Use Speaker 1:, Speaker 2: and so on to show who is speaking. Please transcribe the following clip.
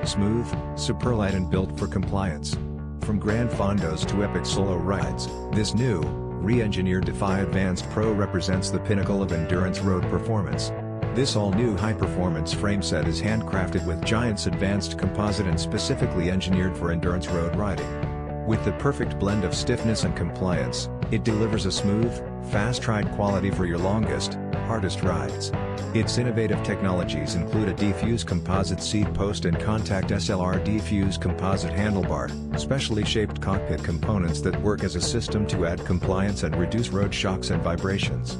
Speaker 1: Smooth, superlight and built for compliance. From grand fondos to epic solo rides, this new, re-engineered Defy Advanced Pro represents the pinnacle of endurance road performance. This all-new high-performance frameset is handcrafted with Giant's advanced composite and specifically engineered for endurance road riding. With the perfect blend of stiffness and compliance, it delivers a smooth, fast-ride quality for your longest, hardest rides. Its innovative technologies include a D-Fuse composite seat post and Contact SLR D-Fuse composite handlebar, specially shaped cockpit components that work as a system to add compliance and reduce road shocks and vibrations.